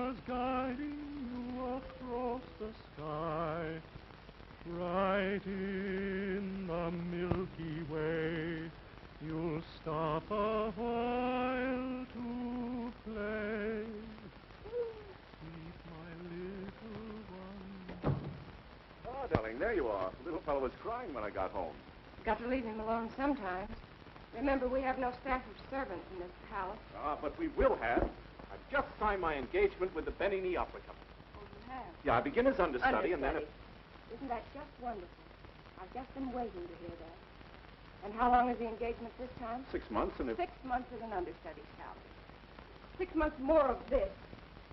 stars guiding you across the sky, right in the Milky Way, you'll stop a while to play. Sweet my little one. Oh, darling, there you are. The little fellow was crying when I got home. Got to leave him alone sometimes. Remember, we have no staff of servants in this palace. Ah, but we will have. I've just signed my engagement with the Benigni Opera Company. Oh, you have? Yeah, I begin as understudy, and then... Isn't that just wonderful? I've just been waiting to hear that. And how long is the engagement this time? 6 months, and if... 6 months with an understudy's salary. 6 months more of this.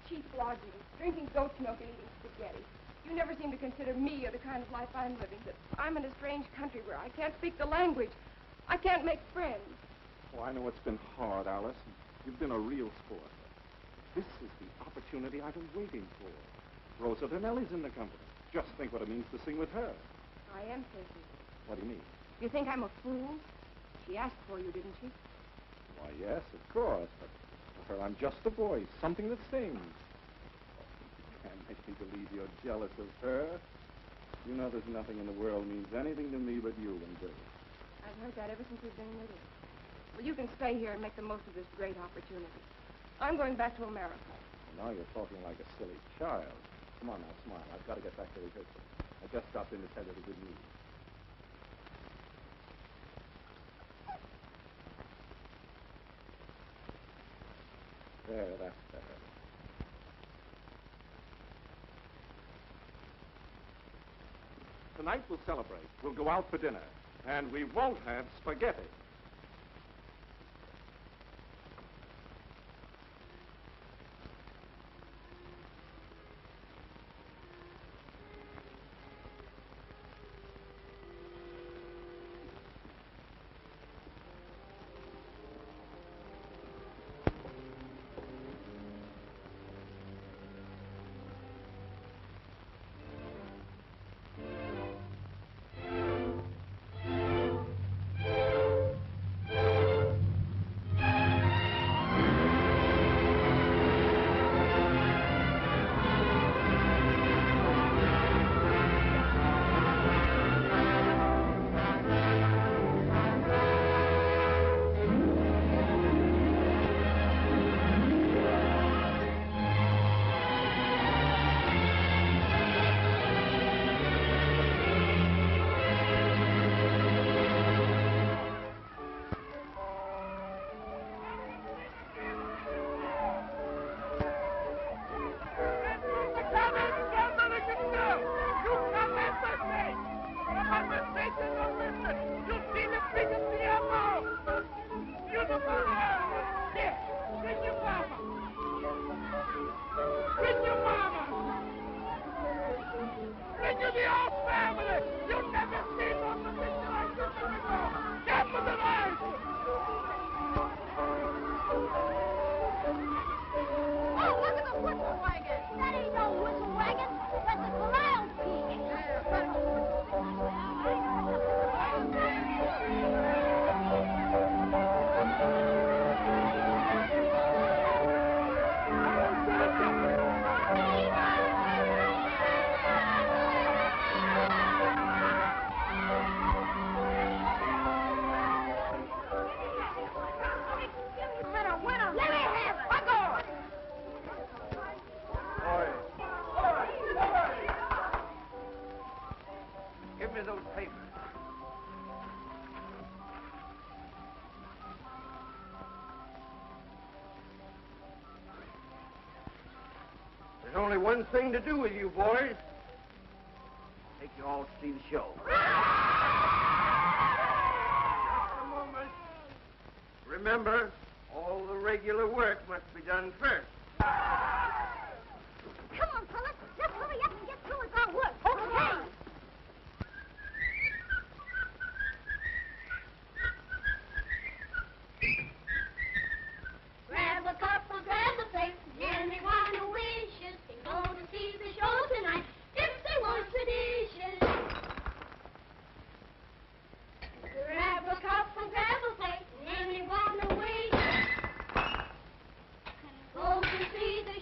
Cheap lodging, drinking goat's milk and eating spaghetti. You never seem to consider me or the kind of life I'm living. That I'm in a strange country where I can't speak the language. I can't make friends. Oh, I know it's been hard, Alice. You've been a real sport. This is the opportunity I've been waiting for. Rosa Donnelly's in the company. Just think what it means to sing with her. I am thinking. What do you mean? You think I'm a fool? She asked for you, didn't she? Why, yes, of course. But for her, I'm just a voice, something that sings. You can't make me believe you're jealous of her. You know there's nothing in the world means anything to me but you and Bill. I've heard that ever since we've been little. Well, you can stay here and make the most of this great opportunity. I'm going back to America. Well, now you're talking like a silly child. Come on now, smile. I've got to get back to rehearsal. I just stopped in to tell you the good news. There, that's better. Tonight we'll celebrate. We'll go out for dinner. And we won't have spaghetti. There's only one thing to do with you boys. Take you all to see the show. Just a moment. Remember, all the regular work must be done first. Come on, fellas. Let's hurry up and get through with our work. Okay. Grab a cup or grab a plate. Anyone who wishes can go to see the show tonight if they want tradition. Grab a cup and grab a plate. Anyone who wishes can go to see the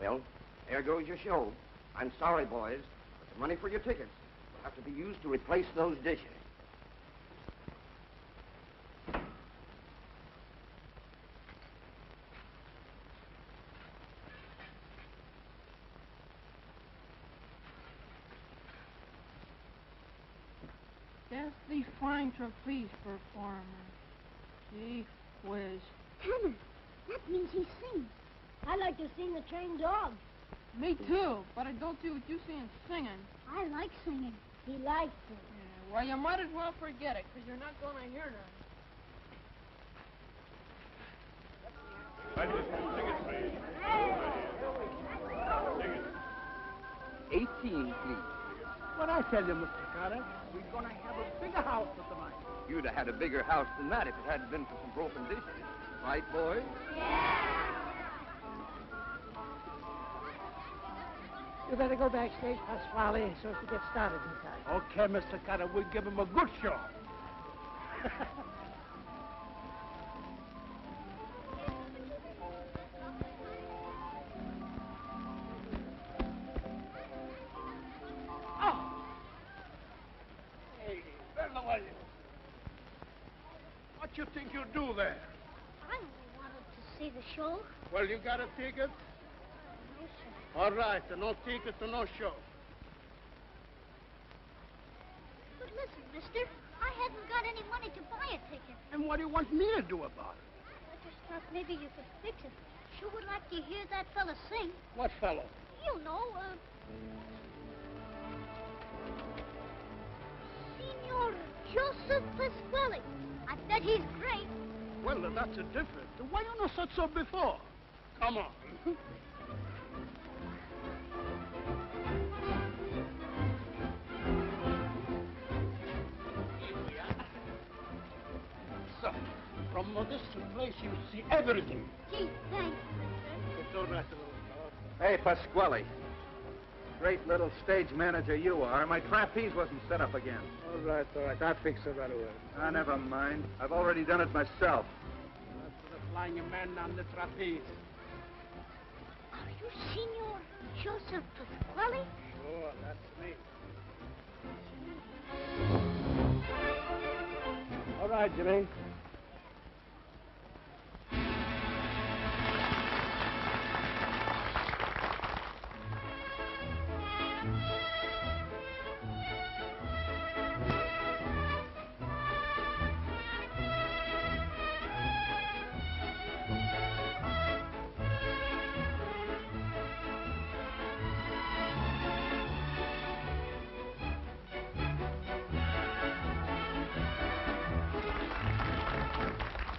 Well, there goes your show. I'm sorry, boys, but the money for your tickets will have to be used to replace those dishes. That's the fine trapeze performer. Gee whiz. Tanner, that means he sings. I like to sing the trained dog. Me too, but I don't see what you see in singing. I like singing. He likes it. Yeah, well, you might as well forget it, because you're not going to hear none. Sing it, please. 18, please. What I tell you, Mr. Carter, we're going to have a bigger house for tonight. You'd have had a bigger house than that if it hadn't been for some broken dishes. Right, boys? You better go backstage, Pasquale, so as to get started in time. Okay, Mr. Carter, we'll give him a good show. Oh! Hey, Bella, what you think you'll do there? I only wanted to see the show. Well, you got a ticket? No, sir. All right, so no ticket to no show. But listen, mister, I haven't got any money to buy a ticket. And what do you want me to do about it? I just thought maybe you could fix it. Sure would like to hear that fella sing. What fellow? You know, Signor Joseph Pasquale. I bet he's great. Well, that's a difference. Why you not said so before? Come on. So, from a distant place, you see everything. Gee, thanks. It's all right, little fellow. Hey, Pasquale. Great little stage manager you are. My trapeze wasn't set up again. All right. I'll fix it right away. Ah, never mind. I've already done it myself. That's for the flying man on the trapeze. Are you Signor Joseph Pasquale? Sure, that's me. All right, Jimmy.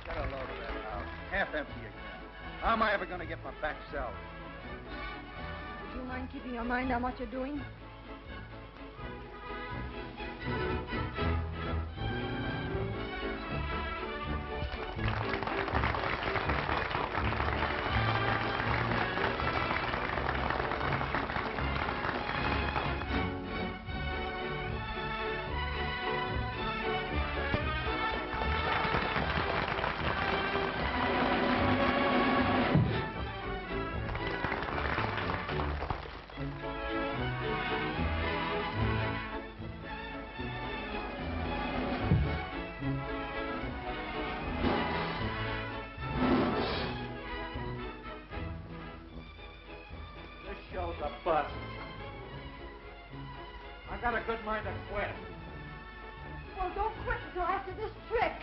Get a load of that house. Half empty again. How am I ever going to get my back salary? Would you mind keeping your mind on what you're doing? This show's a bust. I got a good mind to quit. Well, don't quit until after this trick.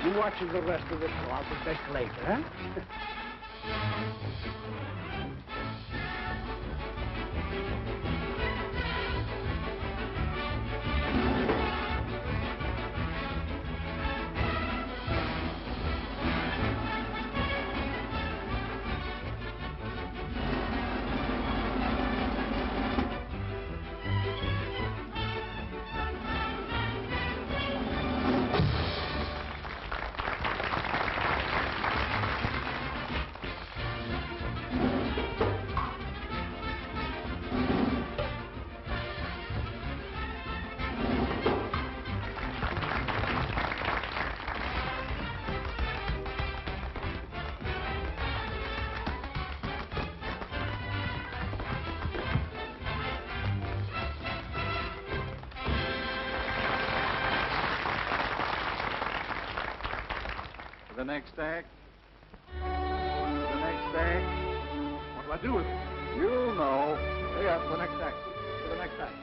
You watching the rest of the show. I'll be back later, huh? next act? The next act? What do I do with it? You'll know. Yeah, for the next act. For the next act.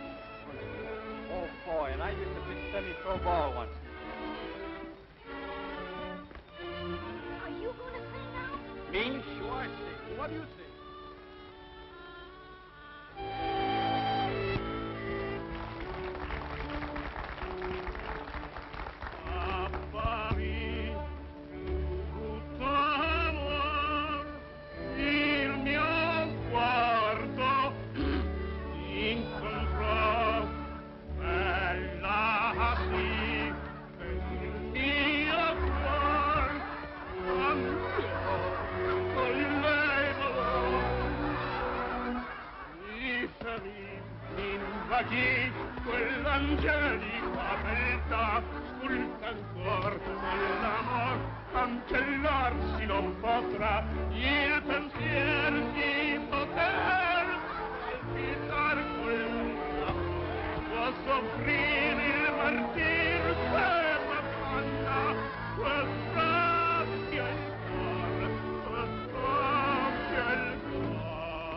Oh, boy, and I used to pitch semi-pro ball once. Are you going to sing now? Me? Sure, I sing. What do you think? Quell'angelica beltà sculta ancor nell'amor cancellarsi non potrà il pensier di poter palpitar quella può soffrire il martir se m'affanna quel rabbia il cor quel rabbia il cor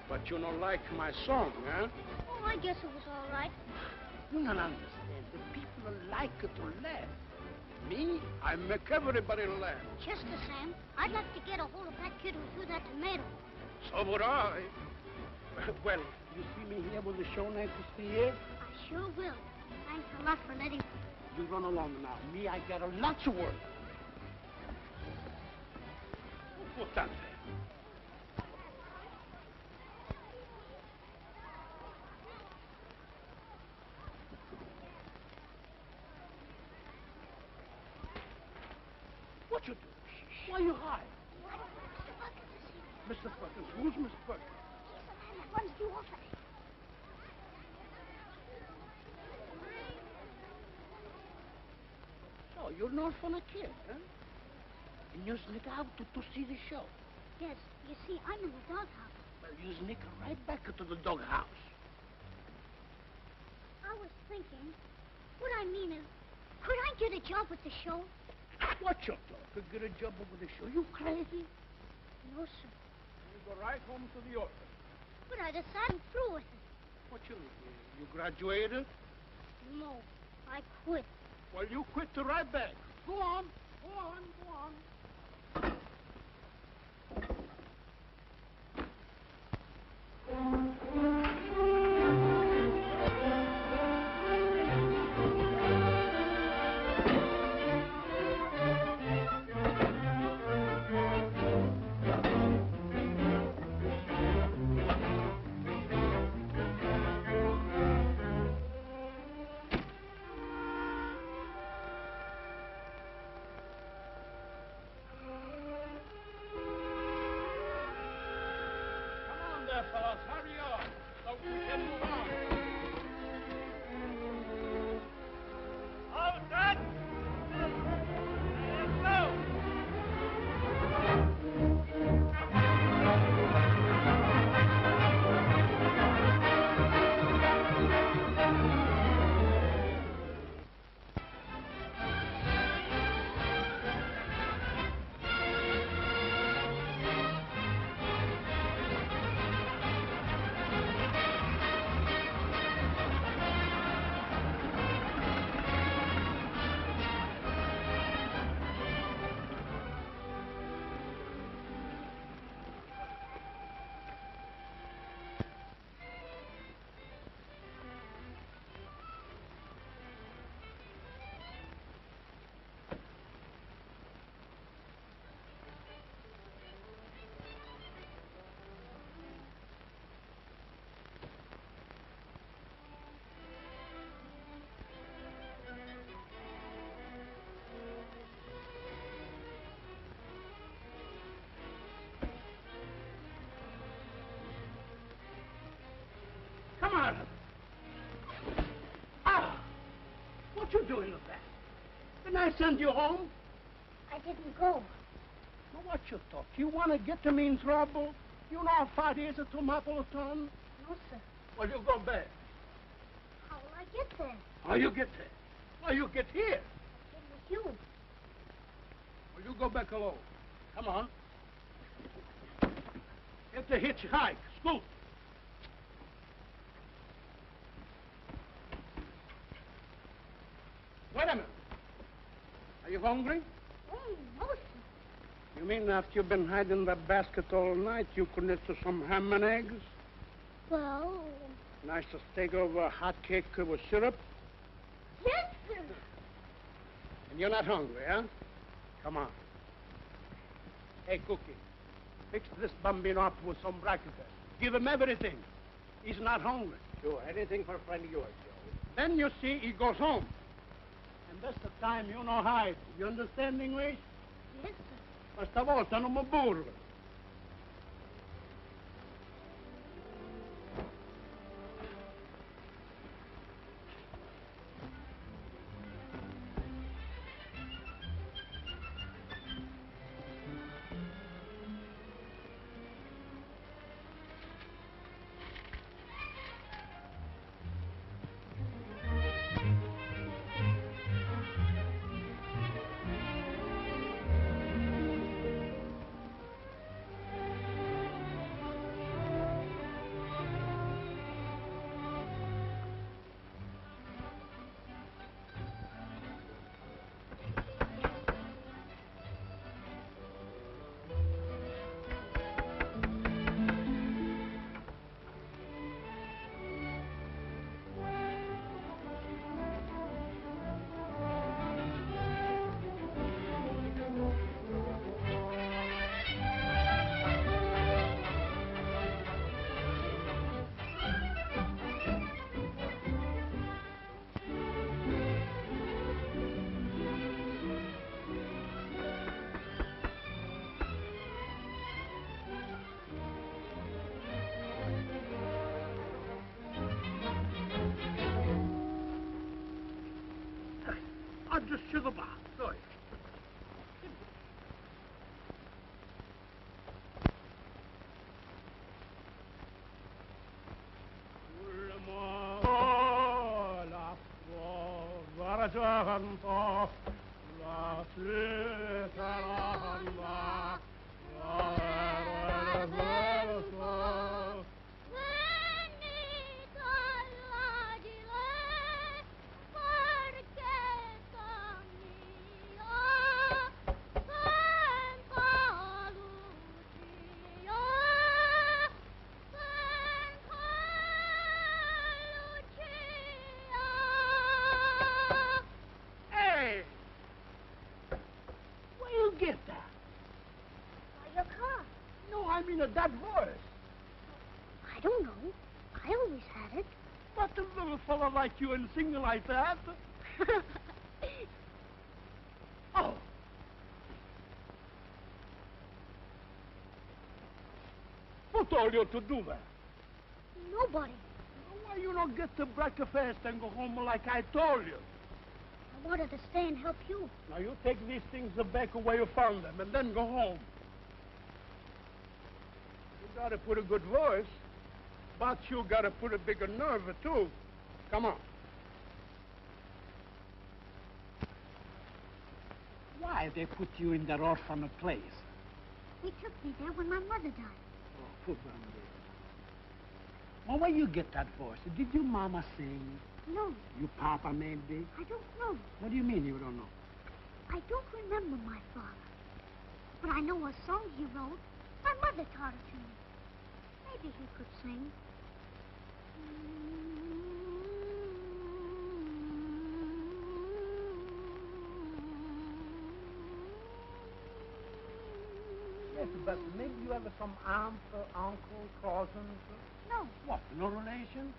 But you don't like my song, huh? Oh, I guess it was all right. You don't understand. The people like it to laugh. Me, I make everybody laugh. Just the same, I'd like to get a hold of that kid who threw that tomato. So would I. Well, you see me here with the show next year? I sure will. Thanks a lot for letting me. You run along now. Me, I got a lot of work. Put that there. What you do? Why you hide? Mr. Perkins, who's Mr. Perkins? He's the man that runs the orphanage. So, you're not from a kid, huh? And you sneak out to see the show. Yes, you see, I'm in the doghouse. Well, you sneak right back into the doghouse. I was thinking, what I mean is, could I get a job with the show? What you talking? Get a job over the show? You crazy? No, sir. You go right home to the orphan. But I decided through with it. What you mean? You graduated? No, I quit. Well, you quit to right back. Go on. Go on. Go on. Fellas, hurry up so we can move on. All set? Let's go. Jarrett! Ah! What you doing with that? Didn't I send you home? I didn't go. Now, what you talk? You want to get me in trouble? You know how far it is to Mapleton? No, sir. Well, you go back. How will I get there? How you get there? How you get here? I came with you. Well, you go back alone. Come on. Get the hitchhike. Scoot. Wait a minute. Are you hungry? Oh, no, sir. You mean after you've been hiding in that basket all night, you could knit to some ham and eggs? Well, Nice to steak over a hot cake with syrup? yes, sir. And you're not hungry, huh? Come on. Hey, Cookie, fix this bambino up with some breakfast. Give him everything. He's not hungry. Sure, anything for a friend of yours, Joe. Then you see he goes home. And that's the time you know hide. You understand English? Yes, sir. Questa volta non mi burlo. Just sugar bar. Go ahead. That voice? I don't know. I always had it. But a little fella like you and singing like that? Oh. Who told you to do that? Nobody. Why you don't get to breakfast and go home like I told you? I wanted to stay and help you. Now you take these things back where you found them and then go home. You gotta put a good voice, but you gotta put a bigger nerve, too. Come on. Why they put you in that orphan place? They took me there when my mother died. Oh, poor baby. Well, where you get that voice? Did your mama sing? No. Your papa, maybe? I don't know. What do you mean you don't know? I don't remember my father. But I know a song he wrote. My mother taught it to me. Maybe he could sing. Yes, but maybe you have some aunt, uncle, cousins? No. What, no relation?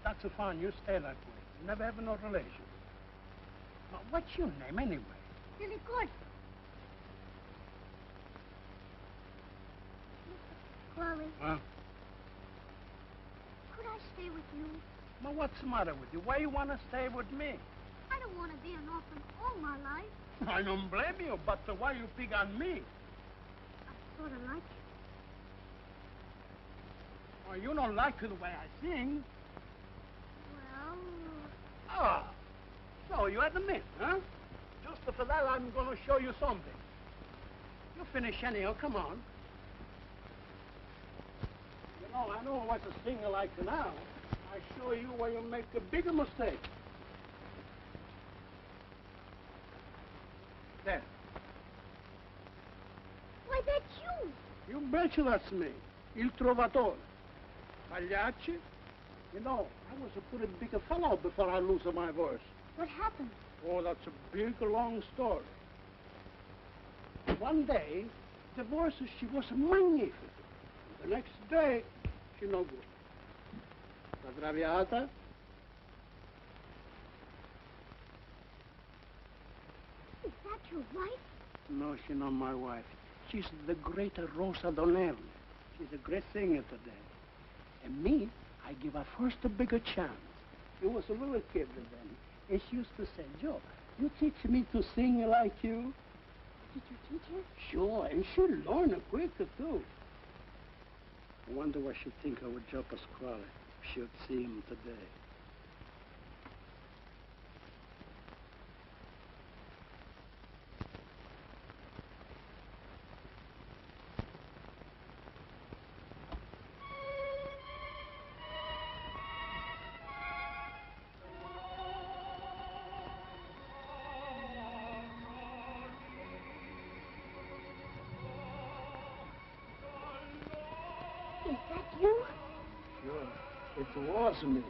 That's fine, you stay that way. You never have no relation. Now, what's your name, anyway? Really good. Mr. Crowley, Huh? could I stay stay with you. Well, what's the matter with you? Why you want to stay with me? I don't want to be an orphan all my life. I don't blame you, but why you pick on me? I sort of like you. Well, you don't like the way I sing. Well... Ah, so you admit, huh? Just for that, I'm going to show you something. You finish anyhow, come on. You know, I know what a singer like now. I show you where you make a bigger mistake. There. Why, that's you. You betcha that's me. Il Trovatore. Pagliacci. You know, I was a pretty big fellow before I lose my voice. What happened? Oh, that's a big, long story. One day, the voice, she was magnificent. The next day, she no good. La traviata. Is that your wife? No, she's not my wife. She's the great Rosa Donnelly. She's a great singer today. And me, I give her first a bigger chance. She was a little kid then. And she used to say, Joe, you teach me to sing like you? Did you teach her? Sure, and she learned it quicker, too. I wonder what she'd think of Joe Pasquale if she'd see him today. Is that you? Sure, it was me.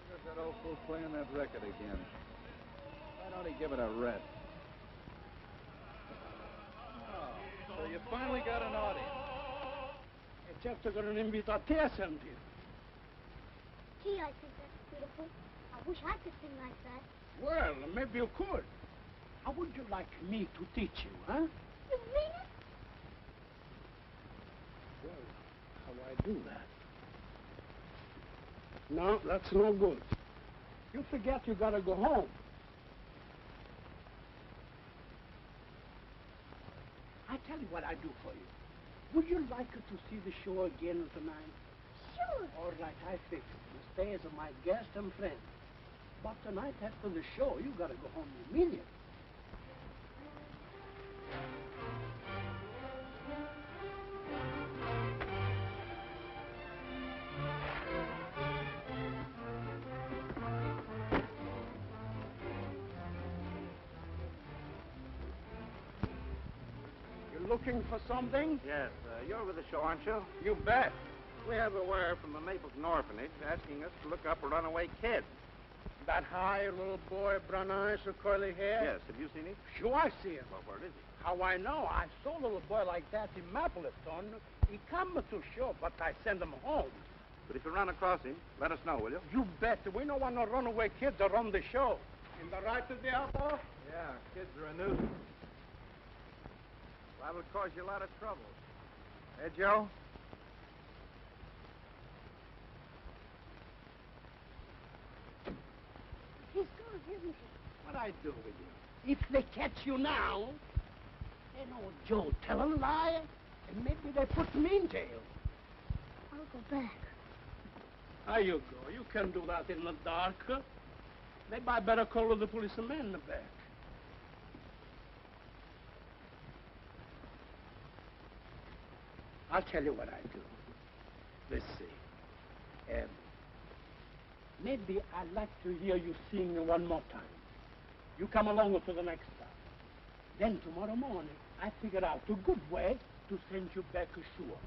There's that old fool playing that record again. Why don't he give it a rest? Oh, so you finally got an audience. E certo che non invito a te a sentire. Gee, I think that's beautiful. I wish I could sing like that. Well, maybe you could. How would you like me to teach you, huh? You mean it? Well, how do I do that? No, that's no good. You forget you gotta go home. I tell you what I do for you. Would you like to see the show again tonight? Sure. All right, I fix it. You stay as my guest and friend. But tonight after the show, you gotta go home immediately. You looking for something? Yes, you're with the show, aren't you? You bet. We have a wire from the Mapleton Orphanage asking us to look up a runaway kid. That high little boy, brown eyes with curly hair? Yes, have you seen him? Sure, I see him. Well, where is he? How I know? I saw a little boy like that in Mapleton. He come to show, but I send him home. But if you run across him, let us know, will you? You bet. We don't want no runaway kid to run the show. In the right of the outlaw? Yeah, kids are a nuisance. That'll cause you a lot of trouble. Hey, Joe? He's gone, isn't he? What I do with you? If they catch you now, they know Joe tell a lie, and maybe they put me in jail. I'll go back. There you go. You can do that in the dark. Maybe I better call the policeman in the back. I'll tell you what I do. Let's see. Maybe I'd like to hear you sing one more time. You come along to the next stop. Then tomorrow morning, I figure out a good way to send you back ashore.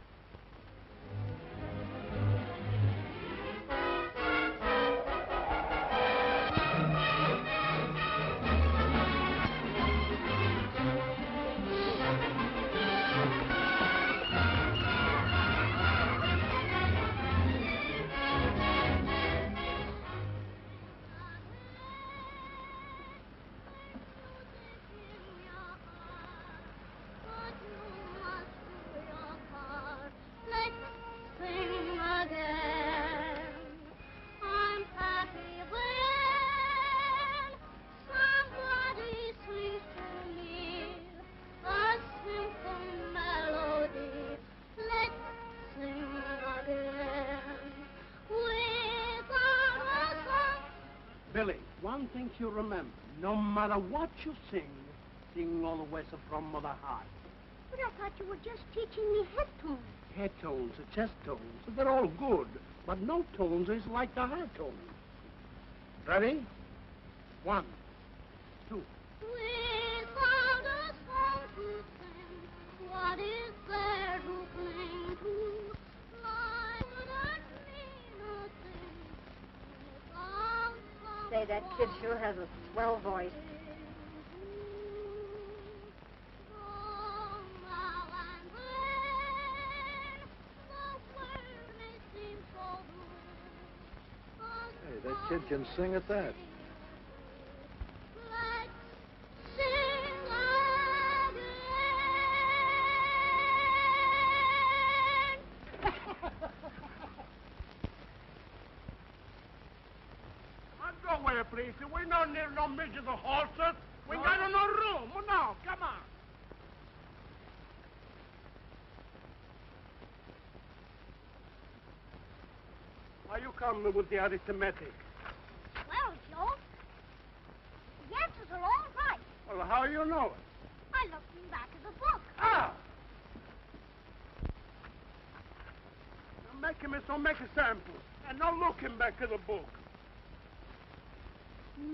One thing you remember, no matter what you sing always from the heart. But I thought you were just teaching me head tones. Head tones, chest tones, they're all good, but no tones is like the heart tones. Ready? 1, 2. Without a song to sing, what is there to cling to? Life wouldn't mean a thing without someone. Say, that kid sure has a swell voice. Hey, that kid can sing at that. Go away, please. We don't need no midgets or horses. We got no room. No, come on. Why you coming with the arithmetic? Well, Joe, the answers are all right. Well, how you know it? I looked in back of the book. Ah! Now make a sample. And not looking back at the book.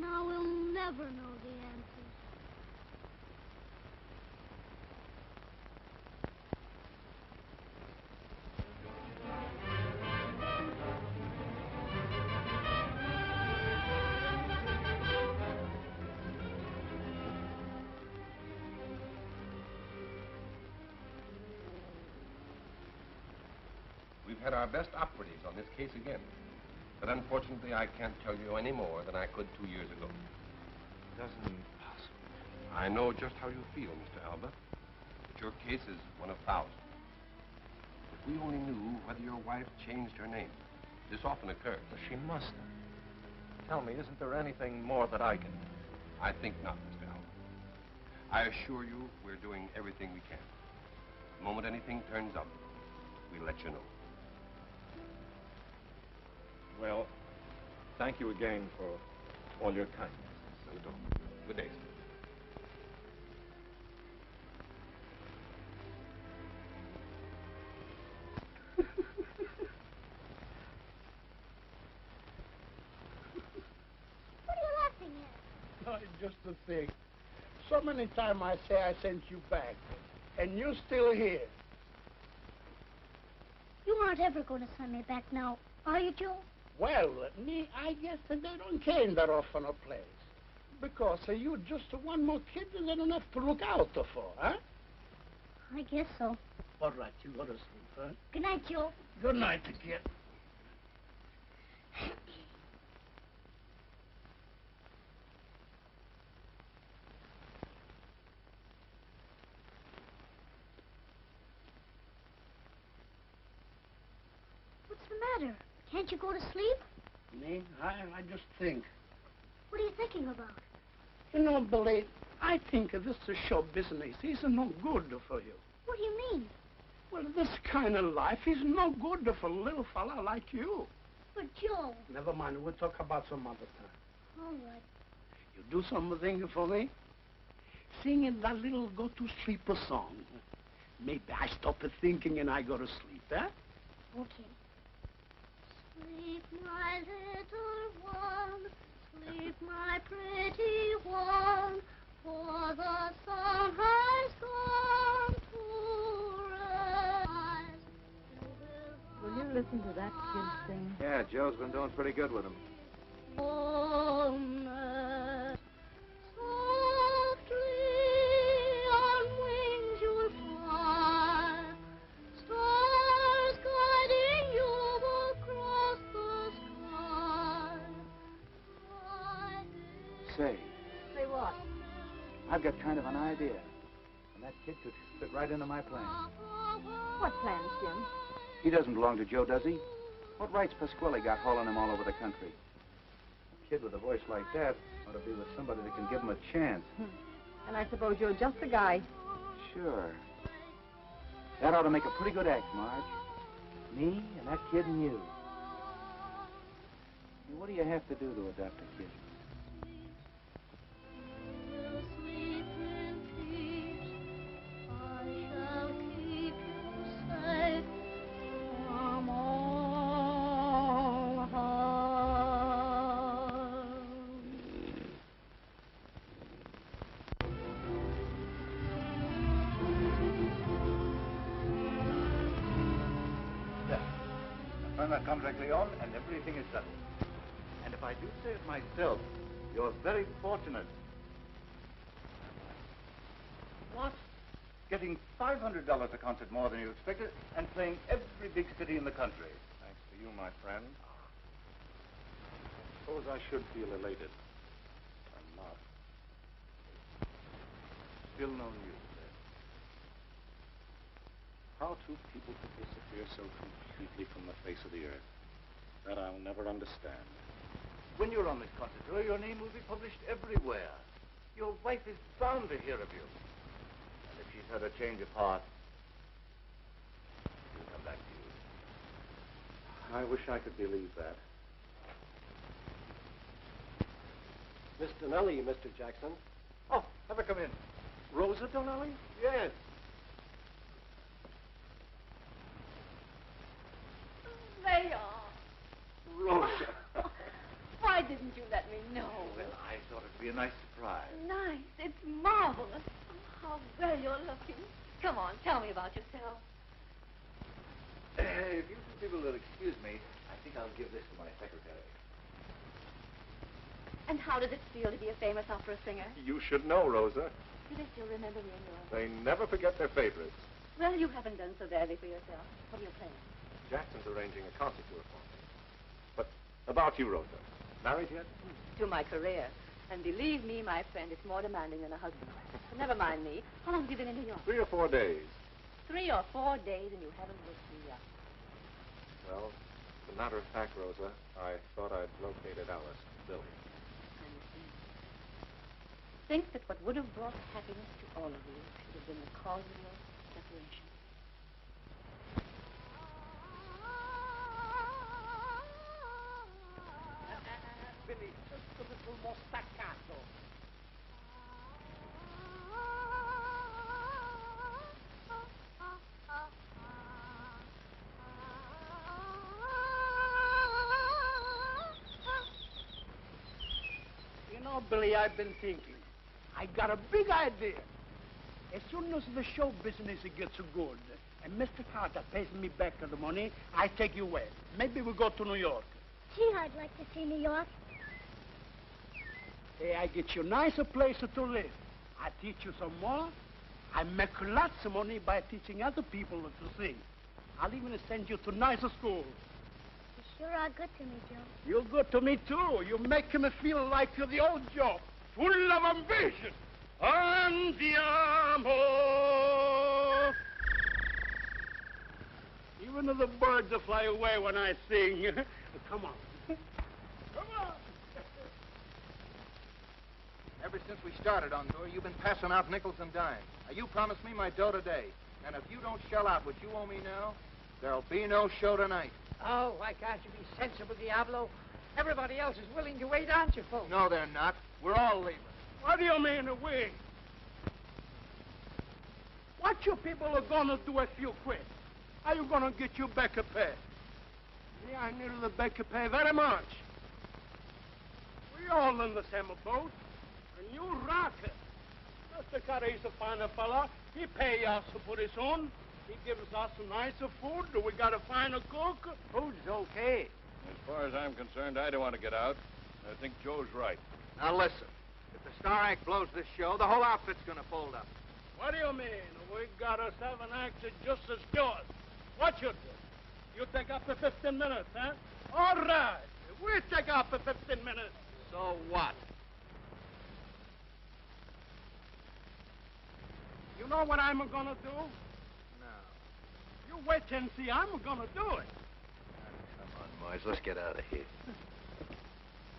Now we'll never know the answers. We've had our best operatives on this case again. But unfortunately, I can't tell you any more than I could 2 years ago. Doesn't possible. I know just how you feel, Mr. Alba. But your case is one of thousands. If we only knew whether your wife changed her name. This often occurs. Well, she must have. Tell me, isn't there anything more that I can do? I think not, Mr. Alba. I assure you we're doing everything we can. The moment anything turns up, we'll let you know. Well, thank you again for all your kindness. So don't. Good day, sir. What are you laughing at? No, just to think. So many times I say I sent you back, and you're still here. You aren't ever going to send me back now, are you, Joe? Well, me, I guess that they don't care in that orphan place. Because you just one more kid and they don't have to look out for, huh? I guess so. All right, you go to sleep, huh? Good night, Joe. Good night, kid. What's the matter? Can't you go to sleep? Me, I just think. What are you thinking about? You know, Billy, I think this show business is no good for you. What do you mean? Well, this kind of life is no good for a little fella like you. But, Joe... Never mind, we'll talk about some other time. All right. You do something for me? Sing that little go-to-sleep song. Maybe I stop thinking and I go to sleep, eh? Okay. Sleep, my little one. Sleep, my pretty one. For the sun has gone to rise. Will you listen to that kid sing? Yeah, Joe's been doing pretty good with him. Softly on wings you'll fly, stars guiding you across the sky. Say, Say what? I've got kind of an idea. And that kid could fit right into my plan. What plans, Jim? He doesn't belong to Joe, does he? What rights Pasquale got hauling him all over the country? A kid with a voice like that ought to be with somebody that can give him a chance. And I suppose you're just the guy. Sure. That ought to make a pretty good act, Marge. Me and that kid and you. What do you have to do to adopt a kid? sign that contract, Leon, and everything is settled. And if I do say it myself, you're very fortunate. What? Getting $500 a concert more than you expected, and playing every big city in the country. Thanks to you, my friend. I suppose I should feel elated. I'm not. Still no news, sir. How two people could disappear so completely from the face of the earth, that I'll never understand. When you're on this concert tour, your name will be published everywhere. Your wife is bound to hear of you. And if she's had a change of heart, she'll come back to you. I wish I could believe that. Miss Donnelly, Mr. Jackson. Oh, have her come in. Rosa Donnelly? Yes. They are. Rosa. Why didn't you let me know? Well, I thought it'd be a nice surprise. Nice. It's marvelous. Oh, how well you're looking. Come on, tell me about yourself. If you two people will excuse me, I think I'll give this to my secretary. And how did it feel to be a famous opera singer? You should know, Rosa. Do they still remember me in your... They never forget their favorites. Well, you haven't done so badly for yourself. What are you playing? Jackson's arranging a concert tour for me. But about you, Rosa. Married yet? To my career. And believe me, my friend, it's more demanding than a husband. But never mind me. How long have you been in New York? 3 or 4 days. 3 or 4 days, and you haven't looked me up. Well, as a matter of fact, Rosa, I thought I'd located Alice, Billy. Think that what would have brought happiness to all of you should have been the cause of your separation. Billy, just a little more staccato. You know, Billy, I've been thinking. I got a big idea. As soon as the show business gets good, and Mr. Carter pays me back the money, I take you away. Maybe we go to New York. Gee, I'd like to see New York. Hey, I get you a nicer place to live. I teach you some more. I make lots of money by teaching other people to sing. I'll even send you to nicer schools. You sure are good to me, Joe. You're good to me, too. You make me feel like you're the old Joe, full of ambition. Andiamo! Even the birds will fly away when I sing. Come on. Come on! Ever since we started on tour, you've been passing out nickels and dimes. Now, you promised me my dough today. And if you don't shell out what you owe me now, there'll be no show tonight. Oh, why can't you be sensible, Diablo? Everybody else is willing to wait, aren't you, folks? No, they're not. We're all leaving. What do you mean, we? What you people are gonna do if you quit? Are you gonna get your back pay? Yeah, I need the back pay very much. We all in the same boat. And you rock it. Mr. Carter is a fine fella. He pay us pretty soon. He gives us nicer food. We got a finer cook. Food's okay. As far as I'm concerned, I don't want to get out. I think Joe's right. Now, listen. If the star act blows this show, the whole outfit's gonna fold up. What do you mean? We got us have an act just as good. What you do? You take up the 15 minutes, huh? All right. We take up the 15 minutes. So what? You know what I'm gonna do? No. You wait and see. I'm gonna do it. Come on, boys. Let's get out of here.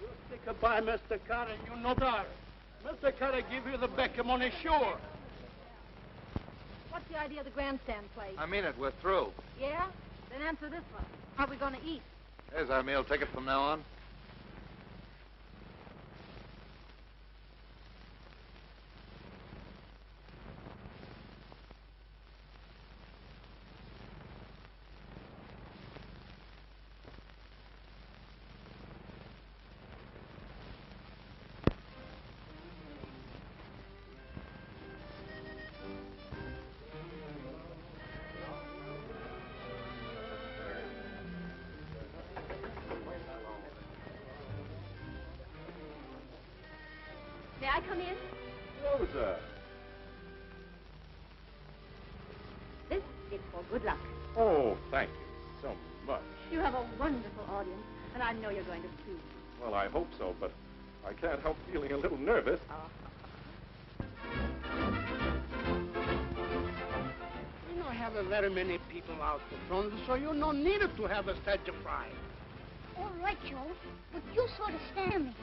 You stick by Mr. Carter, you know that. Mr. Carter give you the back money, sure. What's the idea of the grandstand play? I mean it. We're through. Yeah? Then answer this one. How are we going to eat? There's our meal ticket from now on. I come in? Rosa. This is for good luck. Oh, thank you so much. You have a wonderful audience, and I know you're going to suit. Well, I hope so, but I can't help feeling a little nervous. You don't have very many people out the front, so you no need to have a stage fright. All right, Joe, but you sort of stand me.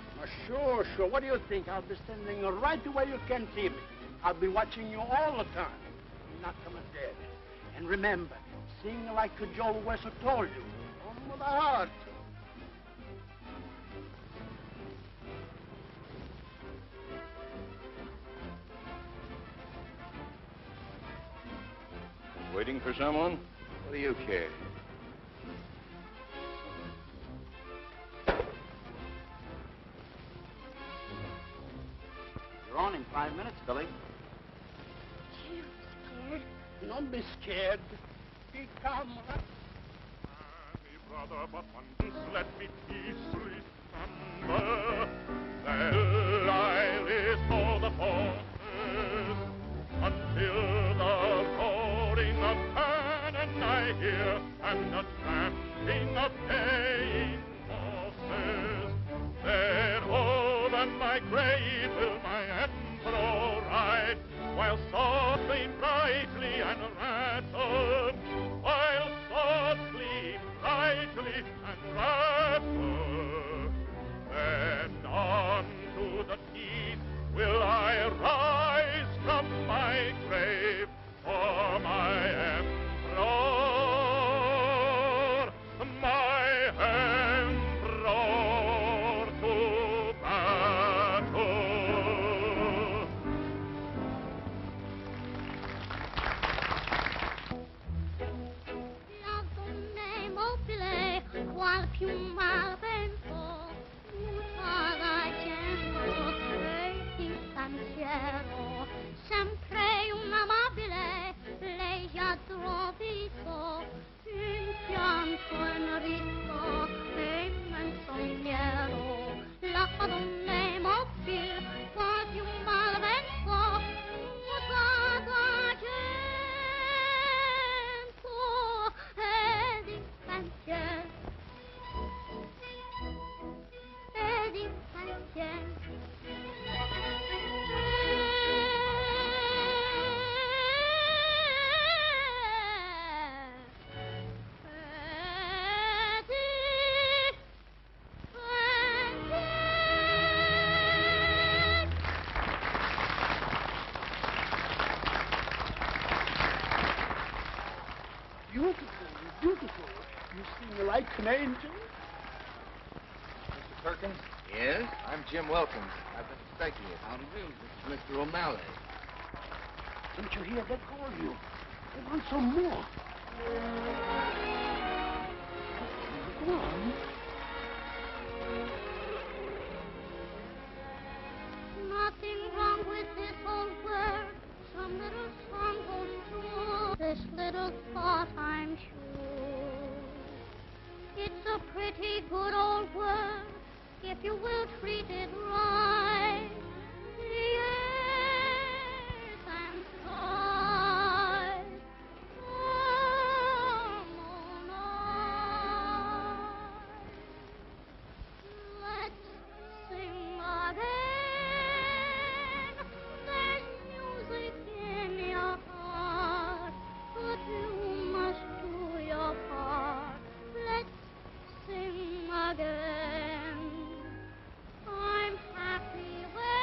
Sure. What do you think? I'll be standing right where you can see me. I'll be watching you all the time. I'm not coming dead. And remember, sing like Joe Wessel told you. On with the heart. Waiting for someone? What do you care? You're on in 5 minutes, Billy. Gee, I'm scared. Don't be scared. Be calm. Brother, but one this let me peacefully slumber. There I restore the forces until the roaring of cannon I hear and the tramping of paying horses. There over my grave will my emperor ride, while softly, brightly, and rattled, while softly, brightly, and rattled, then on to the keys will I rise from my grave for my emperor, to battle. Qual più mal vento, muta gento, credi pensiero, sempre un amabile, lei ha trovato, in pianto in ritmo, e menzognero, la donna è mobile, qual più mal vento, muta gento, e di pensiero. Beautiful. You sing like an angel. Mr. Perkins? Yes? I'm Jim Wilkins. I've been expecting you. How do you do? This is Mr. O'Malley. Didn't you hear? They call you. They want some more. Go on. Nothing wrong with this old word. Some little song goes through this little thought, I'm sure. It's a pretty good old word if you will treat it right. Yes, and sigh. All night. Let's sing again. There's music in your heart, but you must do your part. Let's sing again. I'm happy when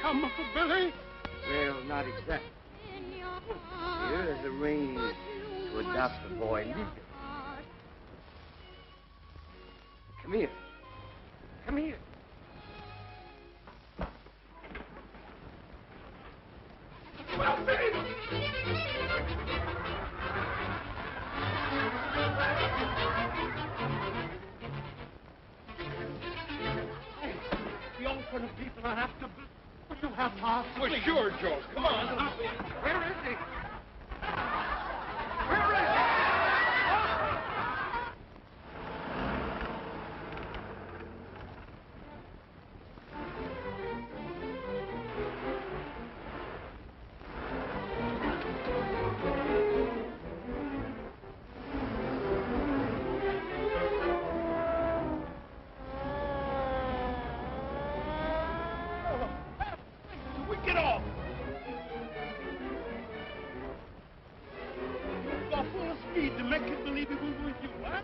come, Uncle Billy? Well, not exactly. Here is arranged to adopt the boy legally. Come here. Come here. Well, baby! The orphan people are after... You have heart. Well, sure, George. Come on. Where is he? Where is he? Get off! Go full speed to make it believe it was with you, huh?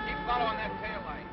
Keep following that tail light.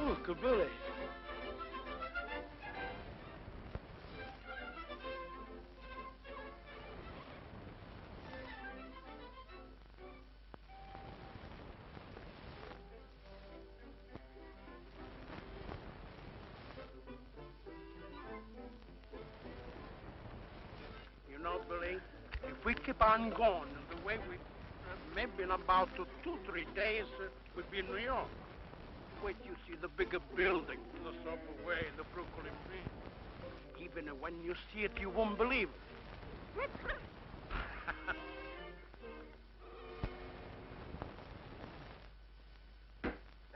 Uncle Billy. You know, Billy, if we keep on going the way we... maybe in about 2-3 days, we'll be in New York. Wait, you see the bigger building, the subway, the Brooklyn Bridge. Even when you see it, you won't believe it.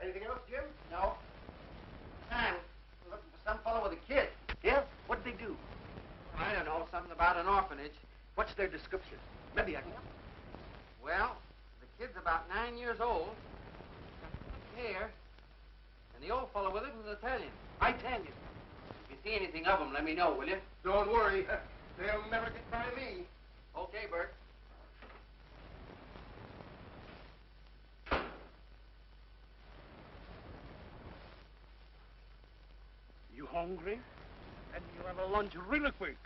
Anything else, Jim? No. I'm looking for some fellow with a kid. Yeah? What'd they do? I don't know. Something about an orphanage. What's their description? Maybe I can help. Well, the kid's about 9 years old. Hair. And the old fellow with it is Italian. Italian. If you see anything of them, let me know, will you? Don't worry. They'll never get by me. Okay, Bert. You hungry? And you have a lunch really quick.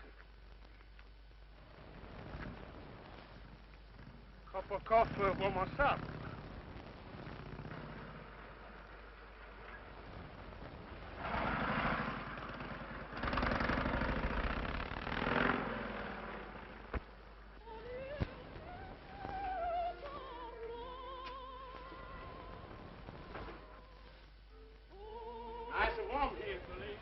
Cup of coffee for myself. Nice and warm here, Billy.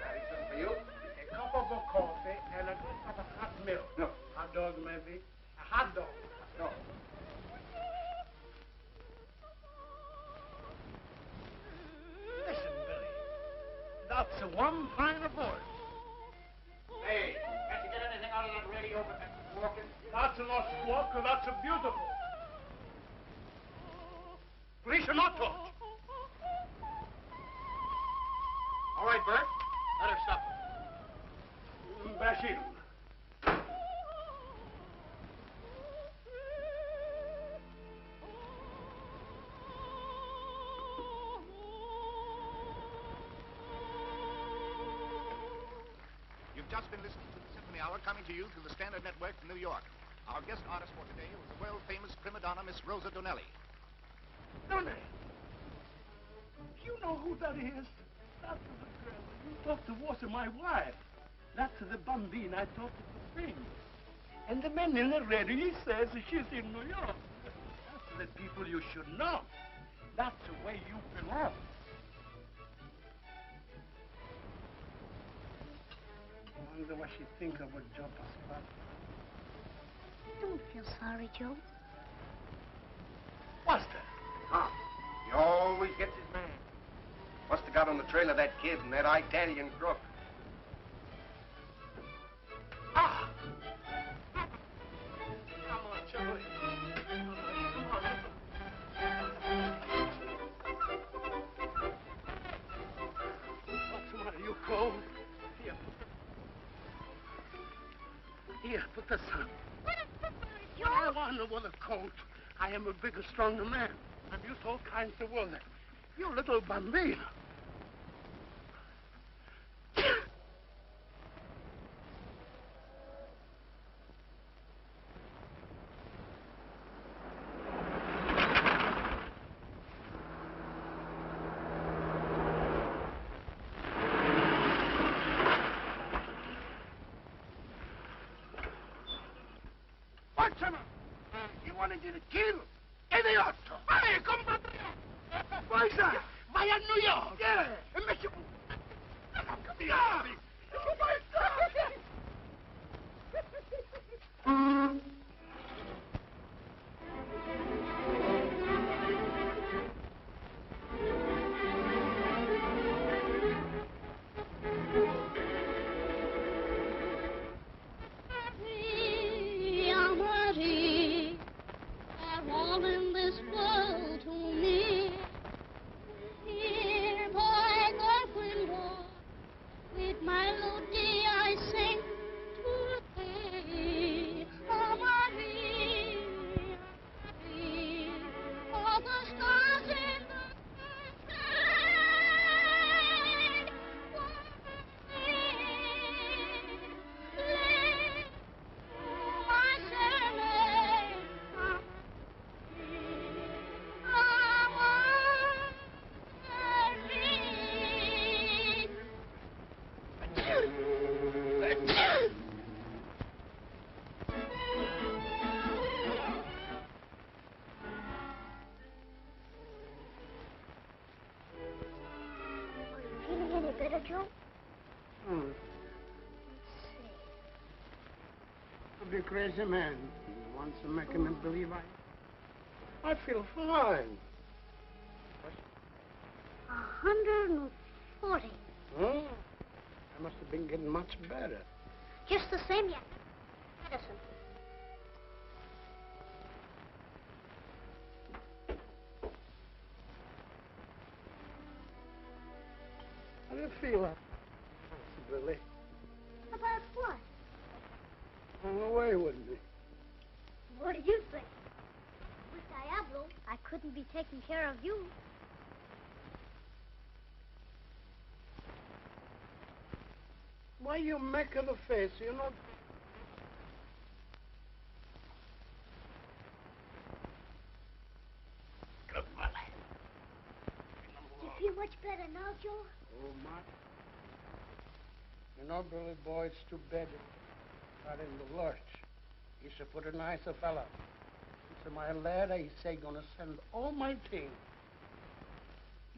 Something for you? A cup of coffee and a cup of hot milk. No. Hot dog, maybe. A hot dog. No. Listen, Billy. That's one fine voice. Hey, can't you get anything out of that radio but that walking? That's not squawk, that's beautiful. Please not touch. All right, Bert. Let her stop. Bashir. You've just been listening to the Symphony Hour coming to you through the Standard Network from New York. Our guest artist for today was the world-famous prima donna, Miss Rosa Donnelly. Donnelly. You know who that is? That's the girl you thought to was my wife. That's the bambina I thought to bring. And the man in the radio, he says she's in New York. That's the people you should know. That's the way you belong. I wonder what she think of a job spot. Don't feel sorry, Joe. What's that? Huh. He always gets his man. Must have got on the trail of that kid and that Italian crook. Ah! Come on, Joey. Come on. What's the matter? You cold? Here, put this on. I want no other coat. I am a bigger, stronger man. I'm used to all kinds of weather. You little bambino. What's the matter? You wanted to kill? Idiot! Vai, compatriota! Vai, vai a New York! Yeah! E metti un... Capirai! Marie, are all in this world to me. Here by the window, with my melody I sing to thee. Oh, Marie, Marie, all the stars in the sky. My surname, feeling any better, Joe? The crazy man wants to make him believe I feel fine. 140. I must have been getting much better. Just the same, yeah. Medicine. How do you feel, Billy? About what? Run away with me. What do you think? With Diablo, I couldn't be taking care of you. Why you make of the face, you know? Good boy. Do you feel much better now, Joe? Oh, my. You know, Billy boy, it's too bad got in the lurch. He should put a nicer fella. He said, my lad, he say, gonna send all my team.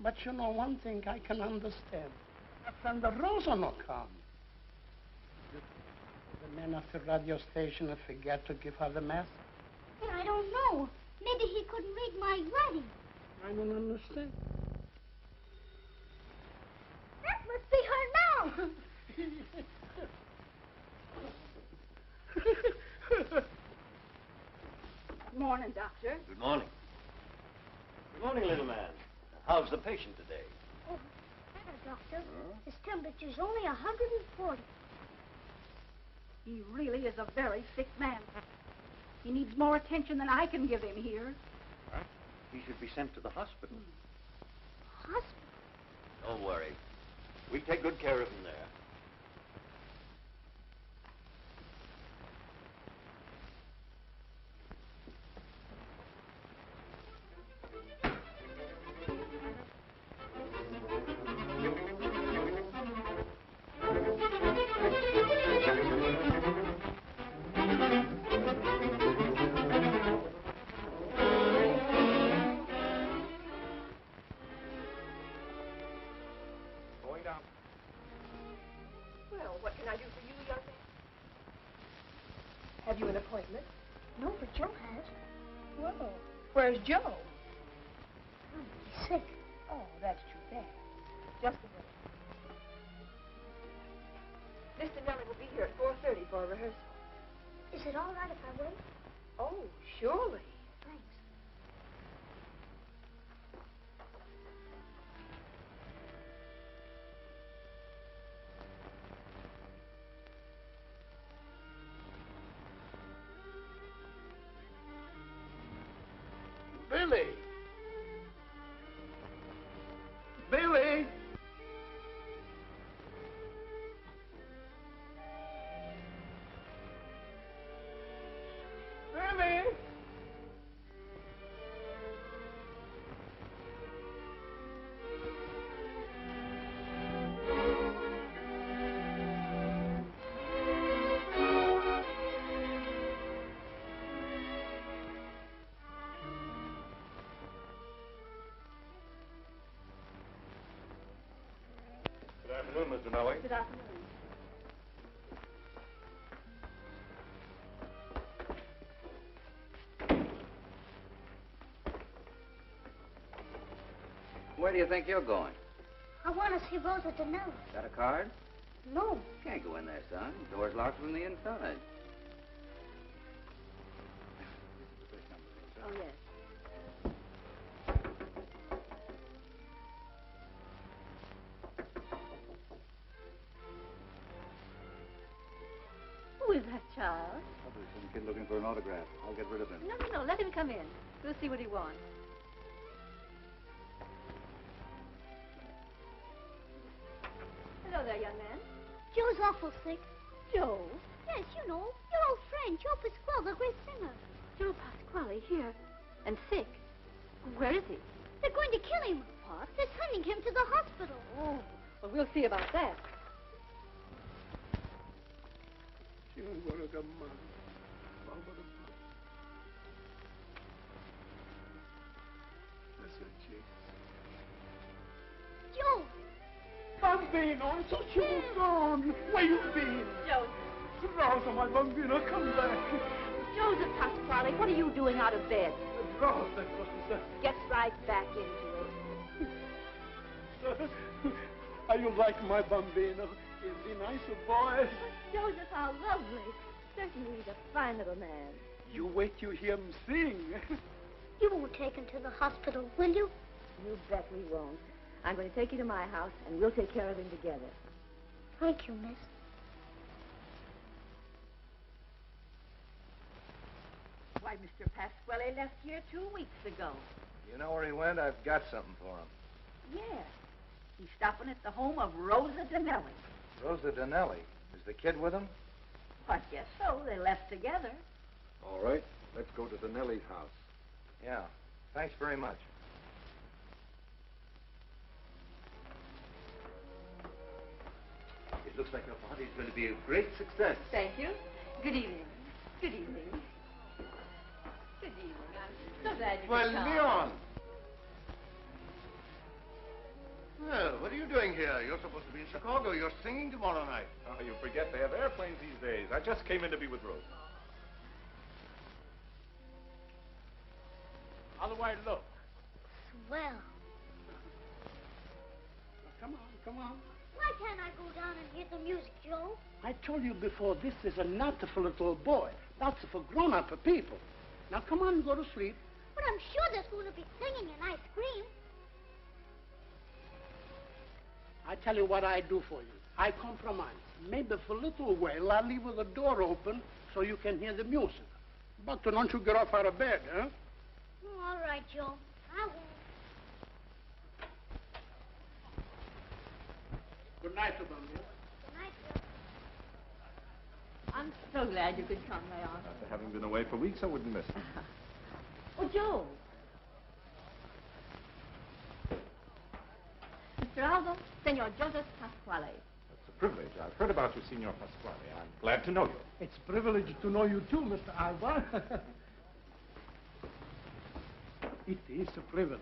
But you know, one thing I can understand. My friend the Rosa no come. The man at the radio station forget to give her the message. But I don't know. Maybe he couldn't read my writing. I don't understand. That must be her now. Good morning, Doctor. Good morning. Good morning, little man. How's the patient today? Oh, better, Doctor. His temperature's only 140. He really is a very sick man. He needs more attention than I can give him here. Huh? He should be sent to the hospital. Hospital? Don't worry. We take good care of him there. down. Well, what can I do for you, young man? Have you an appointment? No, but Joe has. Well, where's Joe? He's sick. Oh, that's too bad. Just a minute. Mr. Nellie will be here at 4:30 for a rehearsal. Is it all right if I wait? Oh, surely. Thanks. Billy! Billy! Billy! Good afternoon, Mr. Nellie. Good afternoon. Where do you think you're going? I want to see Rosa Danelli. Got a card? No. Can't go in there, son. Door's locked from the inside. Oh, yes. Who is that child? Probably some kid looking for an autograph. I'll get rid of him. No. Let him come in. We'll see what he wants. Hello there, young man. Joe's awful sick. Joe? Yes, you know, your old friend, Joe Pasquale, the great singer. Joe Pasquale here. And sick. Where is he? They're going to kill him. What? They're sending him to the hospital. Oh, well, we'll see about that. Joe! Bambino, I thought you were gone. Where you been? Joseph. Rosa, my bambino, come back. Joseph Pasquale, what are you doing out of bed? Rosa, Rosa. Get right back into it. How you like my bambino? Is he nice a boy? Joseph, how lovely. Certainly he's a fine little man. You wait till you hear him sing. You won't take him to the hospital, will you? You bet we won't. I'm going to take you to my house, and we'll take care of him together. Thank you, miss. Why, Mr. Pasquale left here 2 weeks ago. You know where he went? I've got something for him. Yes. He's stopping at the home of Rosa Danelli. Rosa Danelli. Is the kid with him? I guess so. They left together. All right, let's go to Danelli's house. Yeah. Thanks very much. It looks like your party's going to be a great success. Thank you. Good evening. Good evening. Good evening. I'm so glad you could come. Leon! Well, what are you doing here? You're supposed to be in Chicago. You're singing tomorrow night. Oh, you forget they have airplanes these days. I just came in to be with Rose. How do I look? Swell. Come on. Why can't I go down and hear the music, Joe? I told you before, this is not for little boy. That's for grown-up people. Now, come on, go to sleep. But I'm sure there's going to be singing and ice cream. I tell you what I do for you. I compromise. Maybe for a little while, I'll leave the door open so you can hear the music. But don't you get off out of bed, huh? Oh, all right, Joe. I won't. Good night, Bambino. Good night, Joe. I'm so glad you could come, Leon. After having been away for weeks, I wouldn't miss him. Oh, Joe. Mr. Aldo, Senor Joseph Pasquale. It's a privilege. I've heard about you, Signor Pasquale. I'm glad to know you. It's a privilege to know you too, Mr. Alba. It is a privilege.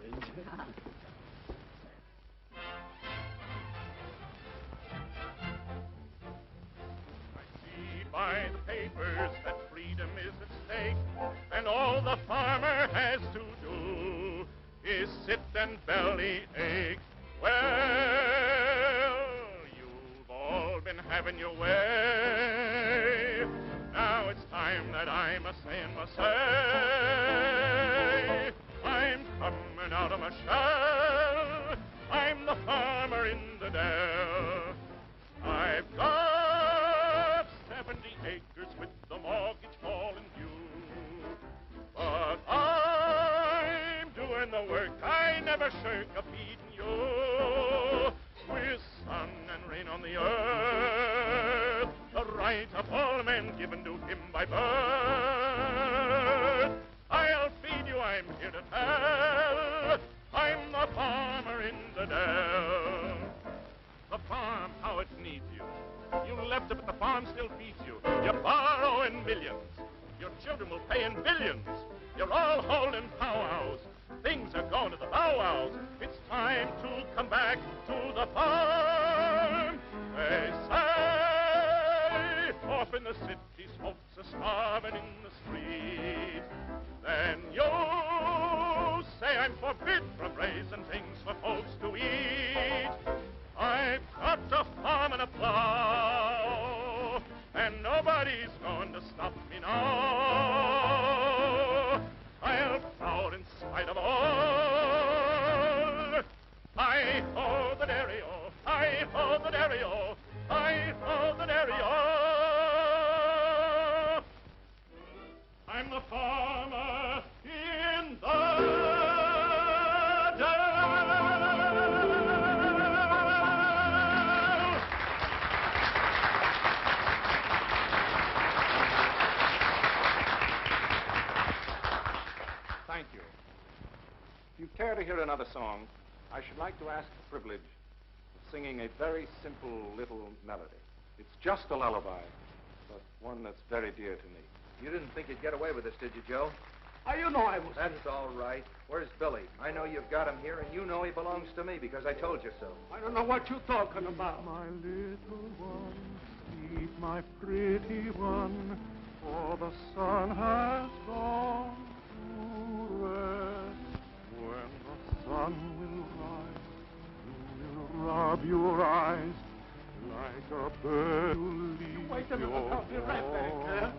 by the papers that freedom is at stake, and all the farmer has to do is sit and belly ache. Well, you've all been having your way. Now it's time that I must say and must say, I'm coming out of my shell. I'm the farmer in the dell. I've got 70 acres with the mortgage falling due. But I'm doing the work I never shirk a feeding you. With sun and rain on the earth, the right of all men given to him by birth. I'll feed you, I'm here to tell. I'm the farmer in the dell. The farm, how it needs you. You left it, but the farm still feeds you. You borrow in millions. Your children will pay in billions. You're all holding powwows. Things are going to the bow-wows. It's time to come back to the farm. They say off in the city, smokes are starving in the street. Then you say I'm forbid from raising things for folks to eat. I've got a farm and a plow, and nobody's going to stop me now. I'll plow in spite of all. Hi-ho the dairy-o, hi-ho the dairy-o, hi-ho the dairy-o. I'm the farmer in the dell. Thank you. If you care to hear another song, I should like to ask the privilege of singing a very simple little melody. It's just a lullaby, but one that's very dear to me. You didn't think you'd get away with this, did you, Joe? Oh, you know I was. That's all right. Where's Billy? I know you've got him here, and you know he belongs to me because I told you so. I don't know what you're talking about. My little one, sleep, my pretty one, for the sun has gone to rest. When the sun will rise, you will rub your eyes like a bird who leaves Wait a minute, I'll be right back, huh?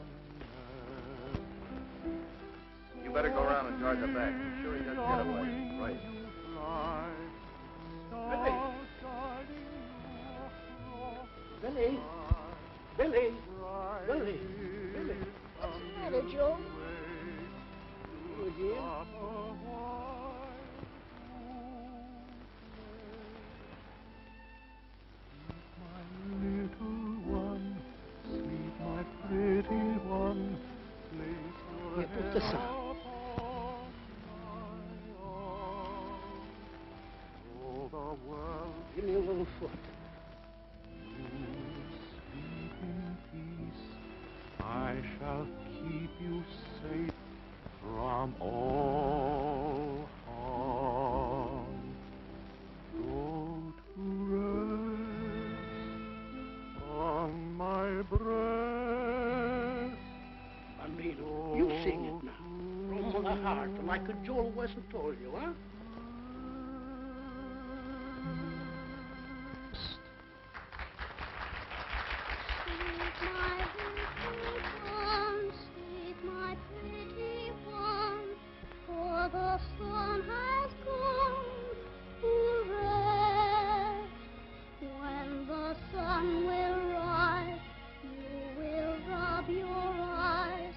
You better go around and guard the back. Be sure he doesn't get away. Right. Billy. Billy. Billy. Billy. Billy. What's the matter, Joe? You again? Little one, sleep, my pretty one, place your Here, put this head on. upon my arm. Oh, the world Give me a little foot. sleep in peace. I shall keep you safe from all harm. Go to rest on my breast. Bambino, you sing it now. From the heart, like a Joel Wesson told you, huh? Sleep, my pretty one, for the sun has gone to rest. When the sun will rise, you will rub your eyes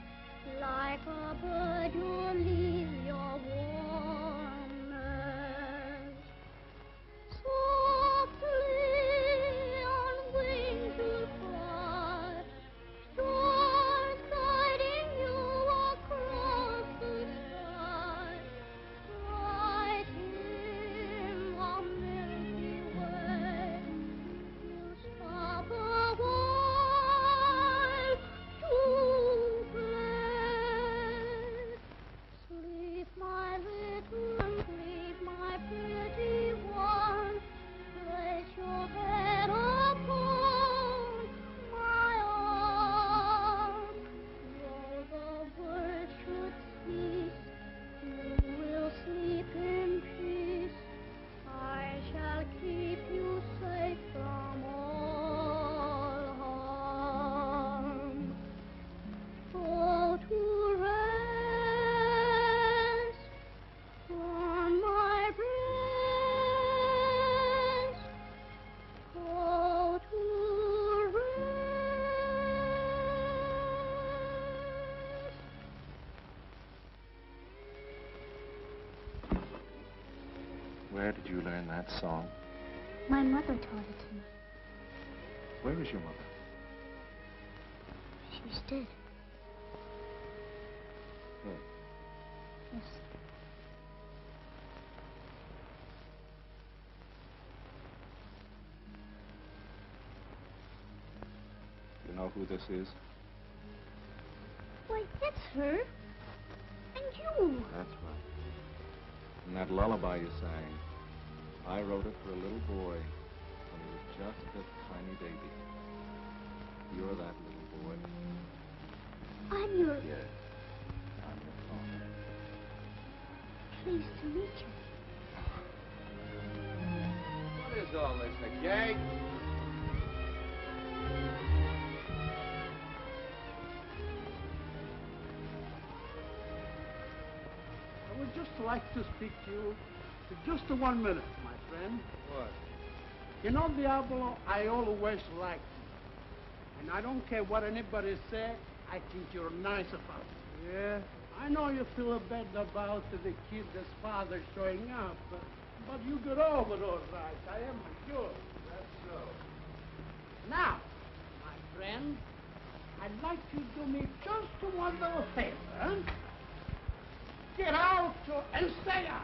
like a bird you leave your warm Where did you learn that song? My mother taught it to me. Where is your mother? She's dead. Dead. Yes. You know who this is? Why, that's her. And you. That's right. And that lullaby you sang, I wrote it for a little boy when he was just a tiny baby. You're that little boy. I'm your... Yes. I'm your father. Pleased to meet you. What is all this, a gag? I would just like to speak to you for just 1 minute, my friend. What? You know, Diablo, I always liked you. And I don't care what anybody say, I think you're nice about it. Yeah? I know you feel bad about the kid's father showing up, but you get over all right, I am sure. That's so. Now, my friend, I'd like you to do me just one little favor, huh? Get out and stay out.